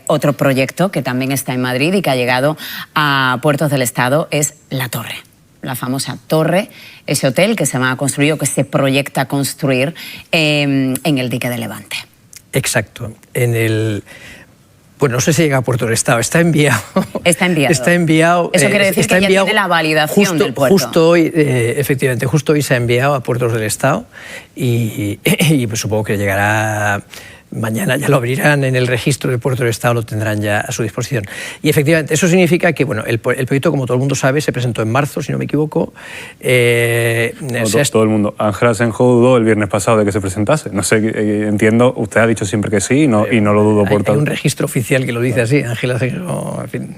otro proyecto que también está en Madrid y que ha llegado a Puertos del Estado es La Torre. La famosa Torre, ese hotel que se va a construir o que se proyecta construir en el dique de Levante. Exacto. Bueno, no sé si llega a Puerto del Estado, está enviado. Está enviado. Está enviado. Eso quiere decir que ya tiene la validación del puerto. Justo hoy, efectivamente, justo hoy se ha enviado a Puertos del Estado y pues supongo que llegará mañana, ya lo abrirán en el registro de Puertos del Estado, lo tendrán ya a su disposición. Y efectivamente, eso significa que bueno, el proyecto, como todo el mundo sabe, se presentó en marzo, si no me equivoco. Todo el mundo. Ángela Asenjo dudó el viernes pasado de que se presentase. No sé, entiendo, usted ha dicho siempre que sí y no lo dudo por tanto. Hay un registro oficial que lo dice así, Ángela Asenjo, en fin,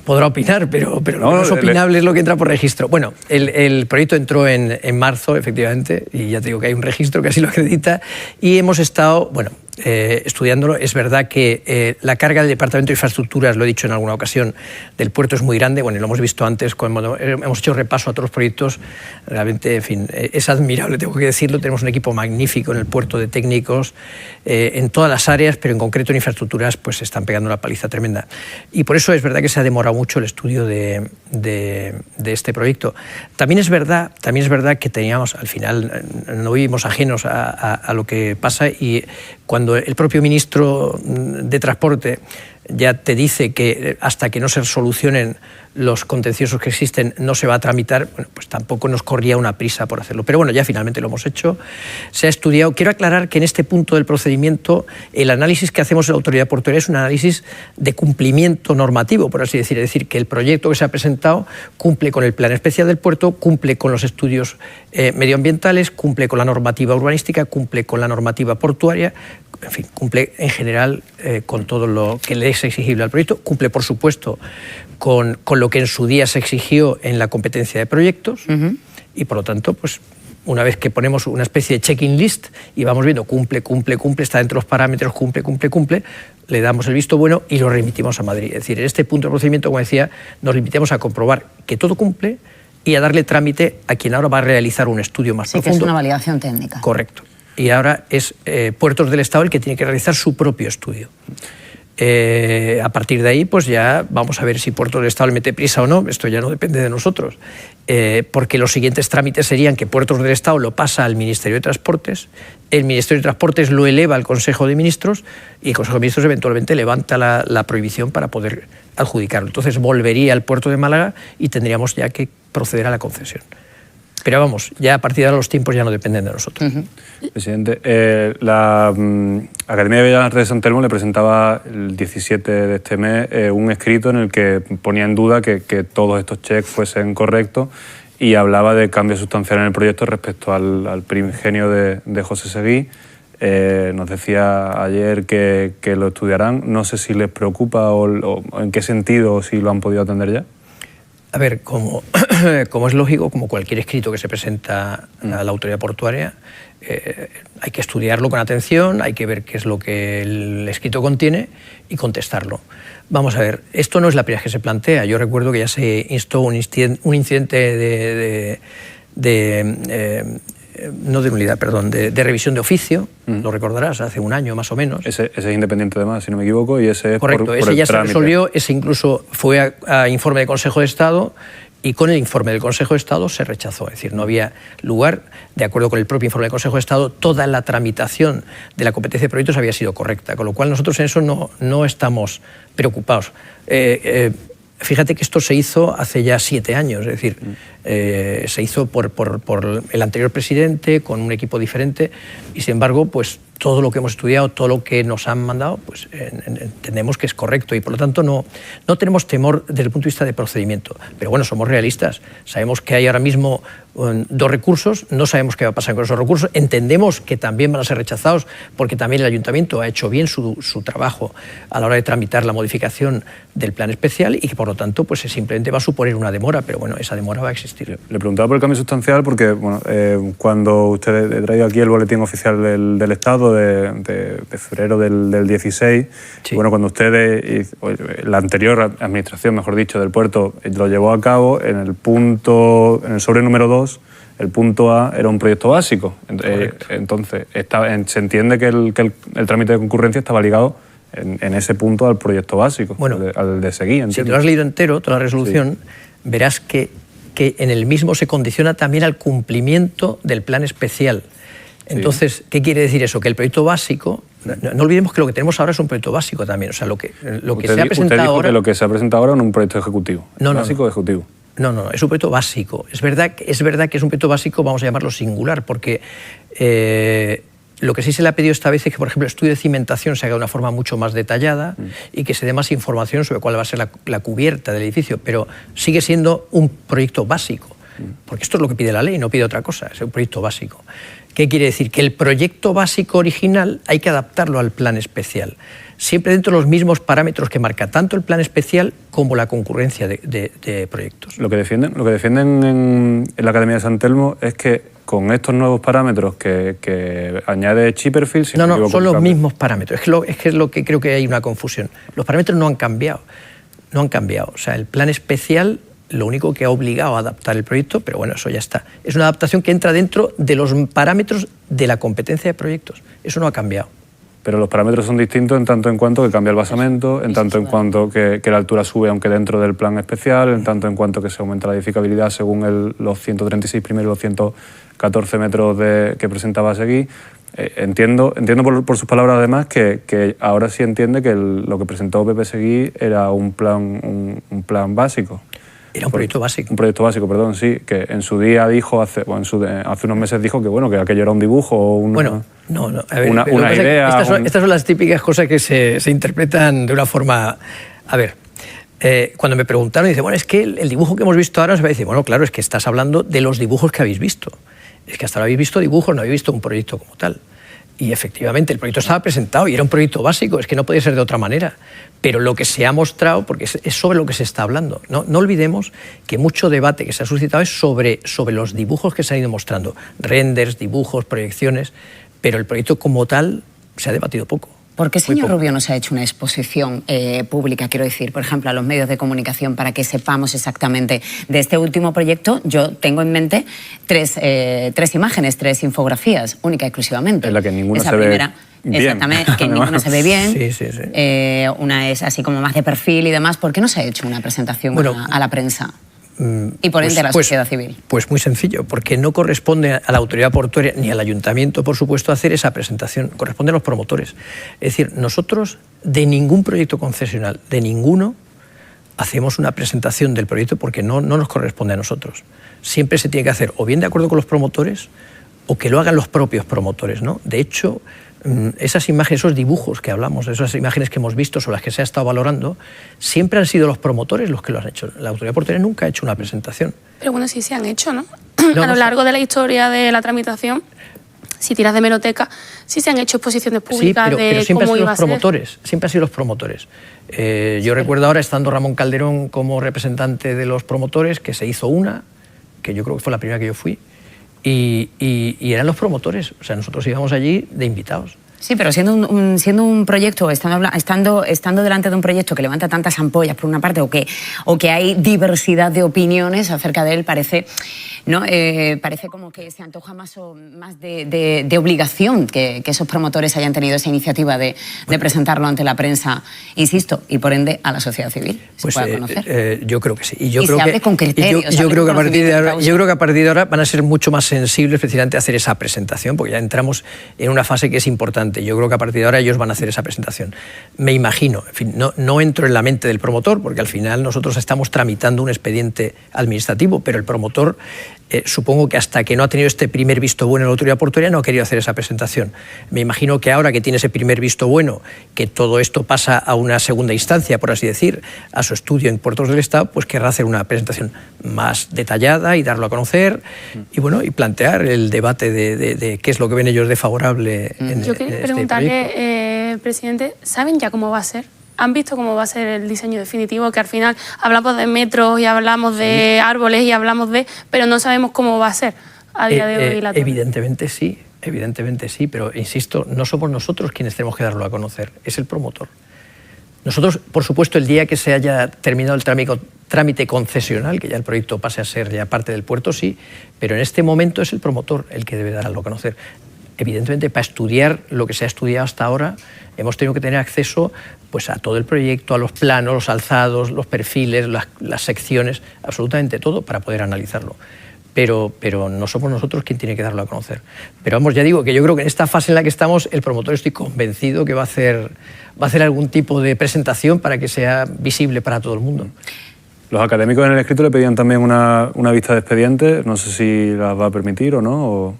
podrá opinar, pero no es opinable, es lo que entra por registro. Bueno, el proyecto entró en marzo, efectivamente, y ya te digo que hay un registro que así lo acredita, y hemos estado, bueno, estudiándolo. Es verdad que la carga del Departamento de Infraestructuras, lo he dicho en alguna ocasión, del puerto es muy grande. Bueno, y lo hemos visto antes, cuando hemos hecho repaso a todos los proyectos. Realmente, en fin, es admirable, tengo que decirlo. Tenemos un equipo magnífico en el puerto de técnicos, en todas las áreas, pero en concreto en infraestructuras pues se están pegando una paliza tremenda. Y por eso es verdad que se ha demorado mucho el estudio de este proyecto. También es verdad que teníamos, al final, no vivimos ajenos a lo que pasa, y cuando el propio ministro de Transporte ya te dice que hasta que no se solucionen los contenciosos que existen no se va a tramitar, bueno, pues tampoco nos corría una prisa por hacerlo. Pero bueno, ya finalmente lo hemos hecho, se ha estudiado. Quiero aclarar que en este punto del procedimiento el análisis que hacemos en la autoridad portuaria es un análisis de cumplimiento normativo, por así decir. Es decir, que el proyecto que se ha presentado cumple con el plan especial del puerto, cumple con los estudios medioambientales, cumple con la normativa urbanística, cumple con la normativa portuaria, en fin, cumple en general con todo lo que le es exigible al proyecto, cumple por supuesto con lo que en su día se exigió en la competencia de proyectos, y por lo tanto, pues una vez que ponemos una especie de checking list y vamos viendo cumple, está dentro de los parámetros, cumple, le damos el visto bueno y lo remitimos a Madrid. Es decir, en este punto del procedimiento, como decía, nos limitamos a comprobar que todo cumple y a darle trámite a quien ahora va a realizar un estudio más profundo. Sí, que es una validación técnica. Correcto. Y ahora es Puertos del Estado el que tiene que realizar su propio estudio. A partir de ahí, pues ya vamos a ver si Puertos del Estado le mete prisa o no. Esto ya no depende de nosotros, porque los siguientes trámites serían que Puertos del Estado lo pasa al Ministerio de Transportes, el Ministerio de Transportes lo eleva al Consejo de Ministros y el Consejo de Ministros eventualmente levanta la prohibición para poder adjudicarlo. Entonces volvería al puerto de Málaga y tendríamos ya que proceder a la concesión. Pero vamos, ya a partir de ahora los tiempos ya no dependen de nosotros. Presidente, la Academia de Bellas Artes de San Telmo le presentaba el 17 de este mes un escrito en el que ponía en duda que todos estos cheques fuesen correctos y hablaba de cambios sustanciales en el proyecto respecto al primigenio de José Seguí. Nos decía ayer que lo estudiarán. No sé si les preocupa o en qué sentido, o si lo han podido atender ya. A ver, como es lógico, como cualquier escrito que se presenta a la autoridad portuaria, hay que estudiarlo con atención, hay que ver qué es lo que el escrito contiene y contestarlo. Vamos a ver, esto no es la primera vez que se plantea. Yo recuerdo que ya se instó un incidente no de nulidad, perdón, de revisión de oficio, lo recordarás, hace un año más o menos. Ese es independiente además, si no me equivoco, y ese es correcto, ese ya se resolvió, ese incluso fue a informe del Consejo de Estado, y con el informe del Consejo de Estado se rechazó. Es decir, no había lugar, de acuerdo con el propio informe del Consejo de Estado, toda la tramitación de la competencia de proyectos había sido correcta, con lo cual nosotros en eso no estamos preocupados. Fíjate que esto se hizo hace ya 7 años, es decir, se hizo por el anterior presidente, con un equipo diferente, y sin embargo, pues todo lo que hemos estudiado, todo lo que nos han mandado, pues entendemos que es correcto y por lo tanto no tenemos temor desde el punto de vista de procedimiento. Pero bueno, somos realistas, sabemos que hay ahora mismo 2 recursos, no sabemos qué va a pasar con esos recursos, entendemos que también van a ser rechazados porque también el Ayuntamiento ha hecho bien su trabajo a la hora de tramitar la modificación del plan especial y que por lo tanto pues simplemente va a suponer una demora, pero bueno, esa demora va a existir. Le preguntaba por el cambio sustancial porque bueno, cuando usted ha traído aquí el boletín oficial del Estado de febrero del 16, sí. Bueno, cuando usted, la anterior administración, mejor dicho, del puerto, lo llevó a cabo, en el sobre número 2, el punto A era un proyecto básico. Entonces, se entiende que el trámite de concurrencia estaba ligado en ese punto al proyecto básico, bueno, al de seguir. Si te lo has leído entero, toda la resolución, verás que en el mismo se condiciona también al cumplimiento del plan especial. Entonces, ¿qué quiere decir eso? Que el proyecto básico, no olvidemos que lo que tenemos ahora es un proyecto básico también, o sea, lo que se ha presentado ahora... que lo que se ha presentado ahora es un proyecto ejecutivo, básico ejecutivo. No, es un proyecto básico. Es verdad que es un proyecto básico, vamos a llamarlo singular, porque lo que sí se le ha pedido esta vez es que, por ejemplo, el estudio de cimentación se haga de una forma mucho más detallada y que se dé más información sobre cuál va a ser la cubierta del edificio, pero sigue siendo un proyecto básico, porque esto es lo que pide la ley, no pide otra cosa, es un proyecto básico. ¿Qué quiere decir? Que el proyecto básico original hay que adaptarlo al plan especial, siempre dentro de los mismos parámetros que marca tanto el plan especial como la concurrencia de proyectos. Lo que defienden en la Academia de San Telmo es que con estos nuevos parámetros que añade Chipperfield... No, son los mismos parámetros. Es que es lo que creo que hay una confusión. Los parámetros no han cambiado. O sea, el plan especial lo único que ha obligado a adaptar el proyecto, pero bueno, eso ya está. Es una adaptación que entra dentro de los parámetros de la competencia de proyectos. Eso no ha cambiado. Pero los parámetros son distintos en tanto en cuanto que cambia el basamento, en tanto en cuanto que la altura sube aunque dentro del plan especial, en tanto en cuanto que se aumenta la edificabilidad según los 136 primeros y los 114 metros que presentaba Seguí. Entiendo por sus palabras además que ahora sí entiende que lo que presentó Pepe Seguí era un plan básico. Era un proyecto básico. Un proyecto básico, perdón, sí, que en su día dijo, hace unos meses dijo que bueno, que aquello era un dibujo o una idea. Estas son las típicas cosas que se interpretan de una forma... A ver, cuando me preguntaron, dice, bueno, es que el dibujo que hemos visto ahora, se va a decir, bueno, claro, es que estás hablando de los dibujos que habéis visto. Es que hasta ahora habéis visto dibujos, no habéis visto un proyecto como tal. Y efectivamente, el proyecto estaba presentado y era un proyecto básico, es que no podía ser de otra manera. Pero lo que se ha mostrado, porque es sobre lo que se está hablando, no olvidemos que mucho debate que se ha suscitado es sobre los dibujos que se han ido mostrando. Renders, dibujos, proyecciones, pero el proyecto como tal se ha debatido poco. ¿Por qué, señor Rubio, no se ha hecho una exposición pública, quiero decir, por ejemplo, a los medios de comunicación para que sepamos exactamente de este último proyecto? Yo tengo en mente tres imágenes, 3 infografías, única y exclusivamente. En la que ninguna Esa se primera, ve bien. Exactamente, que ninguna se ve bien. Sí. Una es así como más de perfil y demás. ¿Por qué no se ha hecho una presentación a la prensa? Y por ende a la sociedad civil. Pues muy sencillo, porque no corresponde a la autoridad portuaria ni al ayuntamiento, por supuesto, hacer esa presentación. Corresponde a los promotores. Es decir, nosotros de ningún proyecto concesional, de ninguno, hacemos una presentación del proyecto porque no nos corresponde a nosotros. Siempre se tiene que hacer o bien de acuerdo con los promotores o que lo hagan los propios promotores, ¿no? De hecho, esas imágenes, esos dibujos que hablamos, esas imágenes que hemos visto sobre las que se ha estado valorando, siempre han sido los promotores los que lo han hecho. La autoridad portuaria nunca ha hecho una presentación. Pero bueno, sí se han hecho, ¿no? A lo largo de la historia de la tramitación, si tiras de hemeroteca, sí se han hecho exposiciones públicas pero siempre cómo han sido iba los promotores, siempre han sido los promotores. Yo recuerdo ahora, estando Ramón Calderón como representante de los promotores, que se hizo una, que yo creo que fue la primera que yo fui, y eran los promotores, o sea, nosotros íbamos allí de invitados. Sí, pero siendo un proyecto, estando delante de un proyecto que levanta tantas ampollas por una parte, o que hay diversidad de opiniones acerca de él, parece como que se antoja más de obligación que esos promotores hayan tenido esa iniciativa de presentarlo ante la prensa, insisto, y por ende a la sociedad civil. Pues se pueda conocer. yo creo que sí. Y se hable con criterios. Yo creo que a partir de ahora van a ser mucho más sensibles precisamente a hacer esa presentación, porque ya entramos en una fase que es importante. Yo creo que a partir de ahora ellos van a hacer esa presentación. Me imagino, en fin, no entro en la mente del promotor, porque al final nosotros estamos tramitando un expediente administrativo, pero el promotor, supongo que hasta que no ha tenido este primer visto bueno en la autoridad portuaria no ha querido hacer esa presentación. Me imagino que ahora que tiene ese primer visto bueno, que todo esto pasa a una segunda instancia, por así decir, a su estudio en Puertos del Estado, pues querrá hacer una presentación más detallada y darlo a conocer y bueno, y plantear el debate de qué es lo que ven ellos de favorable en Yo quería preguntarle, presidente, ¿saben ya cómo va a ser? ¿Han visto cómo va a ser el diseño definitivo? Que al final hablamos de metros y hablamos de árboles y hablamos pero no sabemos cómo va a ser a día de hoy la torre. Evidentemente sí, pero insisto, no somos nosotros quienes tenemos que darlo a conocer, es el promotor. Nosotros, por supuesto, el día que se haya terminado el trámite concesional, que ya el proyecto pase a ser ya parte del puerto, sí, pero en este momento es el promotor el que debe darlo a conocer. evidentemente, para estudiar lo que se ha estudiado hasta ahora, hemos tenido que tener acceso pues, a todo el proyecto, a los planos, los alzados, los perfiles, las secciones, absolutamente todo para poder analizarlo. Pero no somos nosotros quien tiene que darlo a conocer. Pero vamos, ya digo que yo creo que en esta fase en la que estamos, el promotor estoy convencido que va a hacer algún tipo de presentación para que sea visible para todo el mundo. Los académicos en el escrito le pedían también una vista de expediente, no sé si las va a permitir o no. O...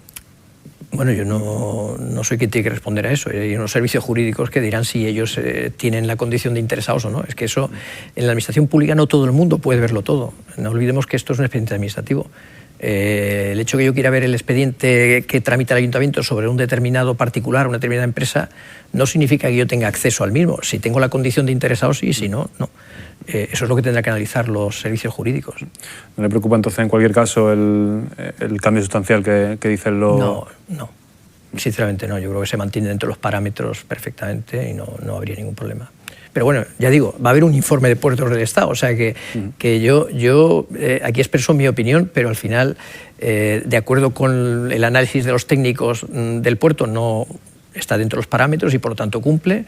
Bueno, yo no soy quien tiene que responder a eso. Hay unos servicios jurídicos que dirán si ellos tienen la condición de interesados o no. Es que eso, en la administración pública no todo el mundo puede verlo todo. No olvidemos que esto es un expediente administrativo. El hecho de que yo quiera ver el expediente que tramita el ayuntamiento sobre un determinado particular, una determinada empresa, no significa que yo tenga acceso al mismo. Si tengo la condición de interesado, sí, si no, no. Eso es lo que tendrán que analizar los servicios jurídicos. ¿No le preocupa entonces en cualquier caso el cambio sustancial que dicen los...? No. Sinceramente no. Yo creo que se mantiene dentro de los parámetros perfectamente y no habría ningún problema. Pero bueno, ya digo, va a haber un informe de Puertos del Estado, o sea que yo aquí expreso mi opinión, pero al final, de acuerdo con el análisis de los técnicos del puerto, no está dentro de los parámetros y por lo tanto cumple.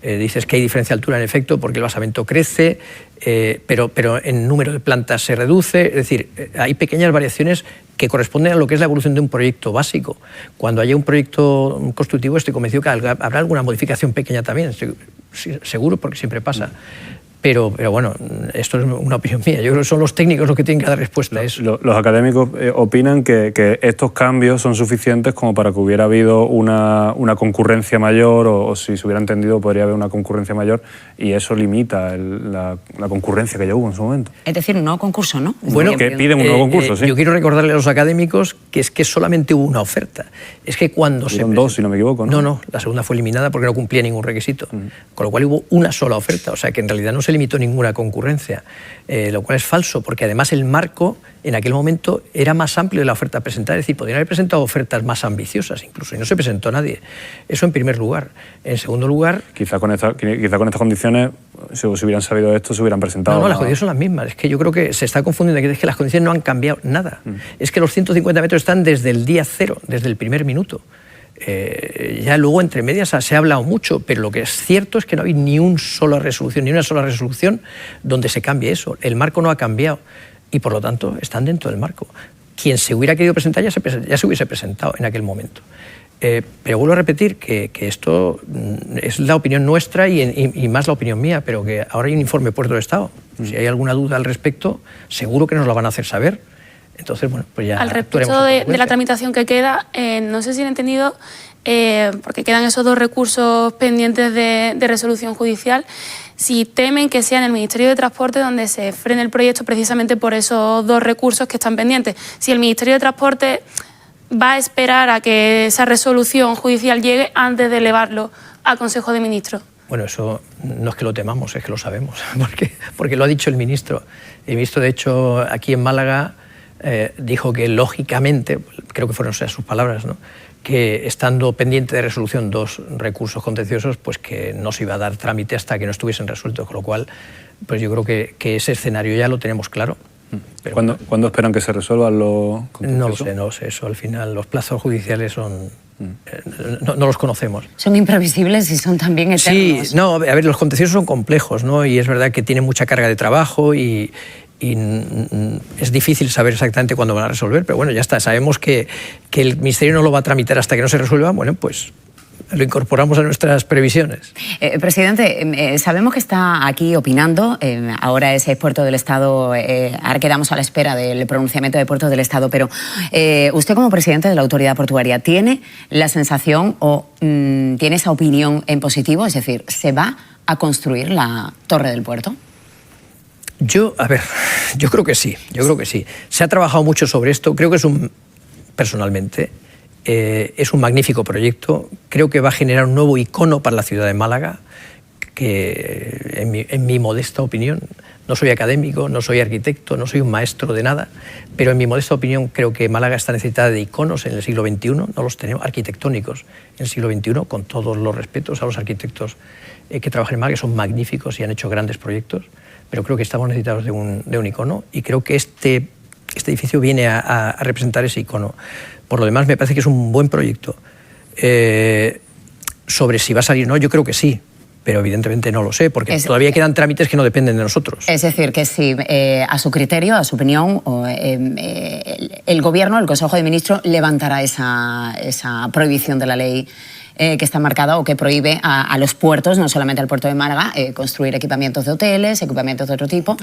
Dices que hay diferencia de altura en efecto porque el basamento crece, pero en número de plantas se reduce, es decir, hay pequeñas variaciones que corresponden a lo que es la evolución de un proyecto básico. Cuando haya un proyecto constructivo estoy convencido que habrá alguna modificación pequeña también, estoy seguro porque siempre pasa. Pero bueno, esto es una opinión mía. Yo creo que son los técnicos los que tienen que dar respuesta a eso. Los académicos opinan que estos cambios son suficientes como para que hubiera habido una concurrencia mayor o si se hubiera entendido podría haber una concurrencia mayor y eso limita la concurrencia que ya hubo en su momento. Es decir, un nuevo concurso, ¿no? Bueno, que piden un nuevo concurso, sí. Yo quiero recordarle a los académicos que es que solamente hubo una oferta. Es que cuando Son dos, si no me equivoco, ¿no? No, la segunda fue eliminada porque no cumplía ningún requisito. Con lo cual hubo una sola oferta, o sea que en realidad no se limitó ninguna concurrencia, lo cual es falso, porque además el marco en aquel momento era más amplio de la oferta presentada, es decir, podrían haber presentado ofertas más ambiciosas incluso, y no se presentó nadie. Eso en primer lugar. En segundo lugar... Quizá con estas condiciones, si hubieran sabido esto, se hubieran presentado... No, las condiciones son las mismas. Es que yo creo que se está confundiendo, es que las condiciones no han cambiado nada. Es que los 150 metros están desde el día cero, desde el primer minuto. Ya luego entre medias se ha hablado mucho, pero lo que es cierto es que no hay ni una sola resolución donde se cambie eso. El marco no ha cambiado y por lo tanto están dentro del marco. Quien se hubiera querido presentar ya se hubiese presentado en aquel momento. Pero vuelvo a repetir que esto es la opinión nuestra y más la opinión mía, pero que ahora hay un informe de Puerto del Estado. Si hay alguna duda al respecto, seguro que nos lo van a hacer saber. Entonces, bueno, pues ya... Al respecto de la tramitación que queda, no sé si he entendido, porque quedan esos dos recursos pendientes de resolución judicial, si temen que sea en el Ministerio de Transporte donde se frene el proyecto precisamente por esos dos recursos que están pendientes. Si el Ministerio de Transporte va a esperar a que esa resolución judicial llegue antes de elevarlo al Consejo de Ministros. Bueno, eso no es que lo temamos, es que lo sabemos, porque lo ha dicho el ministro. El ministro, de hecho, aquí en Málaga... dijo que lógicamente, creo que fueron sus palabras, ¿no?, que estando pendiente de resolución dos recursos contenciosos, pues que no se iba a dar trámite hasta que no estuviesen resueltos, con lo cual pues yo creo que ese escenario ya lo tenemos claro. Pero ¿Cuándo esperan que se resuelvan los contenciosos? No lo sé, eso al final los plazos judiciales son... no los conocemos. Son imprevisibles y son también eternos. Sí, no, a ver, los contenciosos son complejos, ¿no?, y es verdad que tienen mucha carga de trabajo y es difícil saber exactamente cuándo van a resolver, pero bueno, ya está, sabemos que el Ministerio no lo va a tramitar hasta que no se resuelva, bueno, pues lo incorporamos a nuestras previsiones. Presidente, sabemos que está aquí opinando, ahora es Puertos del Estado, ahora quedamos a la espera del pronunciamiento de Puertos del Estado, pero usted como presidente de la autoridad portuaria, ¿tiene la sensación o tiene esa opinión en positivo? Es decir, ¿se va a construir la torre del puerto? Yo creo que sí, Se ha trabajado mucho sobre esto, creo que personalmente, es un magnífico proyecto, creo que va a generar un nuevo icono para la ciudad de Málaga, que en mi modesta opinión, no soy académico, no soy arquitecto, no soy un maestro de nada, pero en mi modesta opinión creo que Málaga está necesitada de iconos en el siglo XXI, no los tenemos, arquitectónicos en el siglo XXI, con todos los respetos a los arquitectos que trabajan en Málaga, que son magníficos y han hecho grandes proyectos, pero creo que estamos necesitados de un icono y creo que este edificio viene a representar ese icono. Por lo demás, me parece que es un buen proyecto. Sobre si va a salir o no, yo creo que sí, pero evidentemente no lo sé, porque todavía quedan trámites que no dependen de nosotros. Es decir, que si a su criterio, a su opinión, el Gobierno, el Consejo de Ministros, levantará esa prohibición de la ley que está marcada o que prohíbe a los puertos, no solamente al puerto de Málaga, construir equipamientos de hoteles, equipamientos de otro tipo.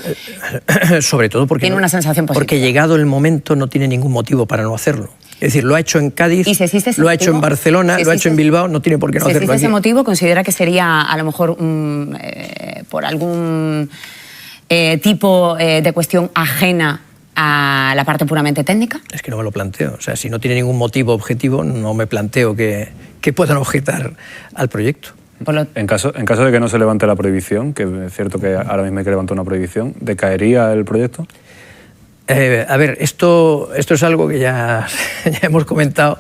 Sobre todo porque, tiene una sensación positiva. Porque llegado el momento no tiene ningún motivo para no hacerlo. Es decir, lo ha hecho en Cádiz, lo ha hecho en Barcelona, lo ha hecho en Bilbao, no tiene por qué no hacerlo aquí. Si existe ese motivo, ¿considera que sería a lo mejor por algún tipo de cuestión ajena a la parte puramente técnica? Es que no me lo planteo. O sea, si no tiene ningún motivo objetivo, no me planteo que puedan objetar al proyecto. En caso de que no se levante la prohibición, que es cierto que ahora mismo hay que levantar una prohibición, ¿decaería el proyecto? A ver, esto es algo que ya hemos comentado.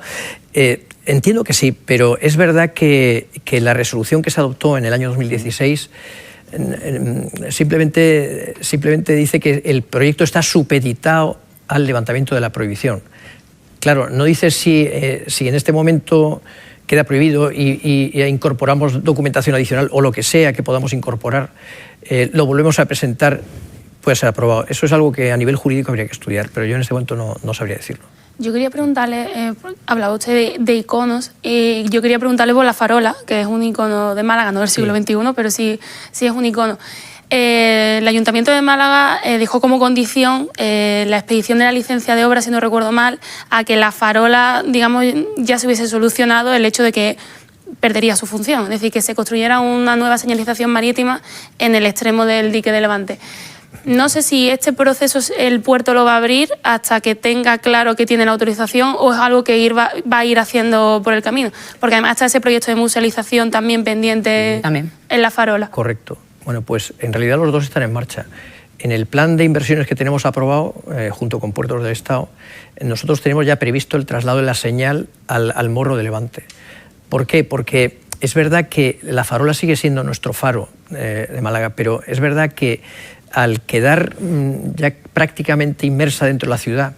Entiendo que sí, pero es verdad que la resolución que se adoptó en el año 2016 simplemente dice que el proyecto está supeditado al levantamiento de la prohibición. Claro, no dice si en este momento queda prohibido y incorporamos documentación adicional o lo que sea que podamos incorporar, lo volvemos a presentar, puede ser aprobado. Eso es algo que a nivel jurídico habría que estudiar, pero yo en este momento no sabría decirlo. Yo quería preguntarle, hablaba usted de iconos, y yo quería preguntarle por la farola, que es un icono de Málaga, no del siglo XXI, pero sí es un icono. El Ayuntamiento de Málaga dejó como condición la expedición de la licencia de obra, si no recuerdo mal, a que la farola, digamos, ya se hubiese solucionado el hecho de que perdería su función, es decir, que se construyera una nueva señalización marítima en el extremo del dique de Levante. No sé si este proceso el puerto lo va a abrir hasta que tenga claro que tiene la autorización o es algo que va a ir haciendo por el camino, porque además está ese proyecto de musealización también pendiente en la farola. Correcto. Bueno, pues en realidad los dos están en marcha. En el plan de inversiones que tenemos aprobado, junto con Puertos del Estado, nosotros tenemos ya previsto el traslado de la señal al Morro de Levante. ¿Por qué? Porque es verdad que la farola sigue siendo nuestro faro de Málaga, pero es verdad que al quedar ya prácticamente inmersa dentro de la ciudad,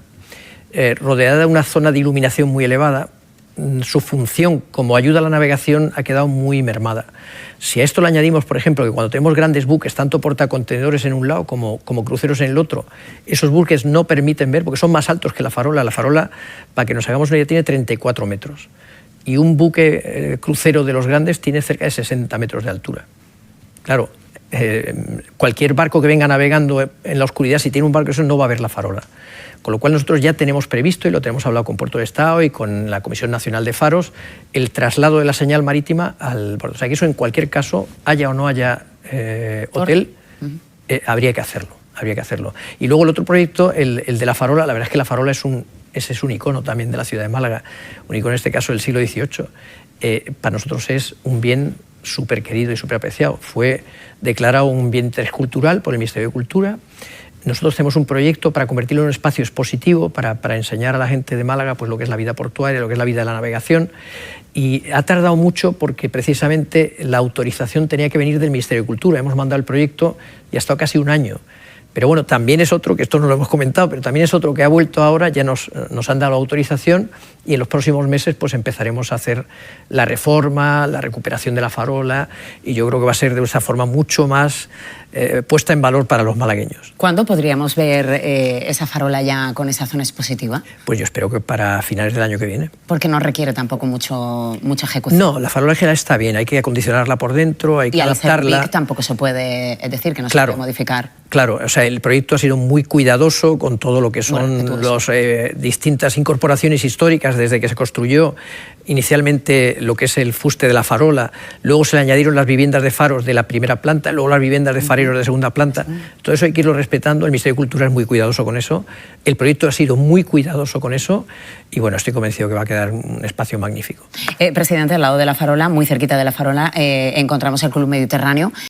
rodeada de una zona de iluminación muy elevada, su función como ayuda a la navegación ha quedado muy mermada. Si a esto le añadimos, por ejemplo, que cuando tenemos grandes buques, tanto portacontenedores en un lado como cruceros en el otro, esos buques no permiten ver, porque son más altos que la farola. La farola, para que nos hagamos una idea, tiene 34 metros. Y un buque crucero de los grandes tiene cerca de 60 metros de altura. Claro, cualquier barco que venga navegando en la oscuridad, si tiene un barco eso no va a ver la farola. Con lo cual nosotros ya tenemos previsto, y lo tenemos hablado con Puerto del Estado y con la Comisión Nacional de Faros, el traslado de la señal marítima al puerto. O sea que eso en cualquier caso, haya o no haya hotel, habría que hacerlo. Y luego el otro proyecto, el de la farola, la verdad es que la farola es un icono también de la ciudad de Málaga, un icono en este caso del siglo XVIII. Para nosotros es un bien súper querido y súper apreciado. Fue declarado un bien de interés cultural por el Ministerio de Cultura. Nosotros tenemos un proyecto para convertirlo en un espacio expositivo, para enseñar a la gente de Málaga pues, lo que es la vida portuaria, lo que es la vida de la navegación. Y ha tardado mucho porque precisamente la autorización tenía que venir del Ministerio de Cultura. Hemos mandado el proyecto y ha estado casi un año. Pero bueno, también es otro, que esto no lo hemos comentado, pero también es otro que ha vuelto ahora, ya nos han dado la autorización y en los próximos meses pues empezaremos a hacer la reforma, la recuperación de la farola y yo creo que va a ser de esa forma mucho más puesta en valor para los malagueños. ¿Cuándo podríamos ver esa farola ya con esa zona expositiva? Pues yo espero que para finales del año que viene. Porque no requiere tampoco mucha ejecución. No, la farola en general está bien, hay que acondicionarla por dentro, hay que adaptarla. Y al ser tampoco se puede, es decir, que no se puede modificar. Claro, o sea, el proyecto ha sido muy cuidadoso con todo lo que son las distintas incorporaciones históricas desde que se construyó inicialmente lo que es el fuste de la farola, luego se le añadieron las viviendas de faros de la primera planta, luego las viviendas de fareros de segunda planta. Todo eso hay que irlo respetando, el Ministerio de Cultura es muy cuidadoso con eso, el proyecto ha sido muy cuidadoso con eso y bueno, estoy convencido que va a quedar un espacio magnífico. Presidente, al lado de la farola, muy cerquita de la farola, encontramos el Club Mediterráneo.